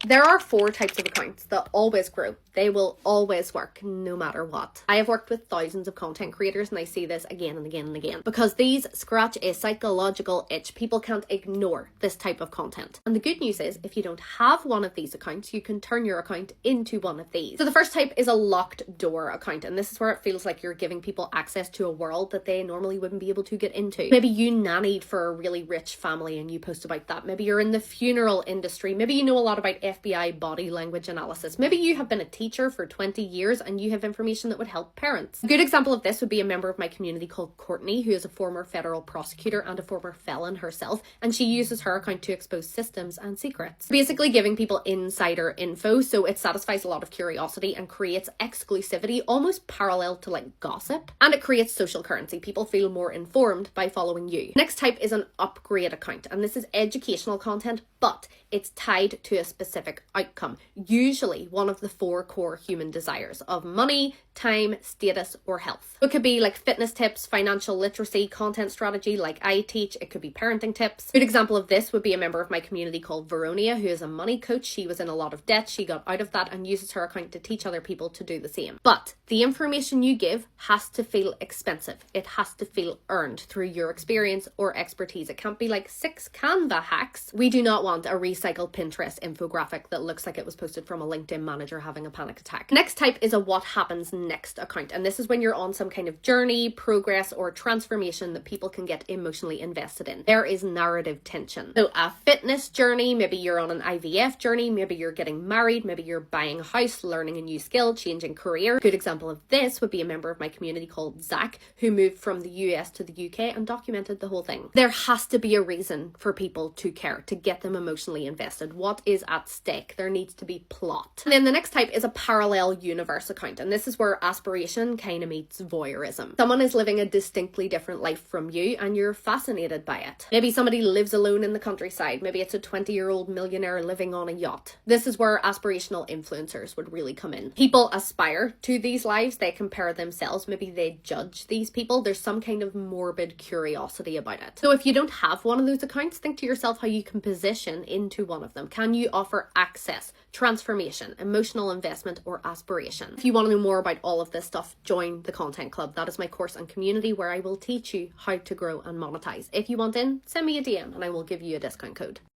There are 4 types of accounts that always grow. They will always work no matter what. I have worked with thousands of content creators and I see this again and again and again because these scratch a psychological itch. People can't ignore this type of content. And the good news is if you don't have one of these accounts, you can turn your account into one of these. So the first type is a locked door account, and this is where it feels like you're giving people access to a world that they normally wouldn't be able to get into. Maybe you nannied for a really rich family and you post about that. Maybe you're in the funeral industry. Maybe you know a lot about FBI body language analysis. Maybe you have been a teacher for 20 years and you have information that would help parents. A good example of this would be a member of my community called Courtney, who is a former federal prosecutor and a former felon herself, and she uses her account to expose systems and secrets. Basically giving people insider info, so it satisfies a lot of curiosity and creates exclusivity, almost parallel to like gossip, and it creates social currency. People feel more informed by following you. Next type is an upgrade account, and this is educational content, but it's tied to a specific outcome, usually one of the 4 core human desires of money, time, status, or health. It could be like fitness tips, financial literacy, content strategy like I teach. It could be parenting tips. A good example of this would be a member of my community called Veronia, who is a money coach. She was in a lot of debt. She got out of that and uses her account to teach other people to do the same. But the information you give has to feel expensive. It has to feel earned through your experience or expertise. It can't be like 6 Canva hacks. We do not want a recycled Pinterest infographic that looks like it was posted from a LinkedIn manager having a panic attack. Next type is a what happens next account, and this is when you're on some kind of journey, progress, or transformation that people can get emotionally invested in. There is narrative tension. So a fitness journey, maybe you're on an IVF journey, maybe you're getting married, maybe you're buying a house, learning a new skill, changing career. A good example of this would be a member of my community called Zach, who moved from the US to the UK and documented the whole thing. There has to be a reason for people to care, to get them emotionally invested. What is at stake? There needs to be plot. And then the next type is a parallel universe account, and this is where aspiration kind of meets voyeurism. Someone is living a distinctly different life from you and you're fascinated by it. Maybe somebody lives alone in the countryside. Maybe it's a 20-year-old millionaire living on a yacht. This is where aspirational influencers would really come in. People aspire to these lives. They compare themselves. Maybe they judge these people. There's some kind of morbid curiosity about it. So if you don't have one of those accounts, think to yourself how you can position into one of them. Can you offer access, transformation, emotional investment, or aspiration? If you want to know more about all of this stuff, join the Content Club. That is my course and community where I will teach you how to grow and monetize. If you want in, send me a DM and I will give you a discount code.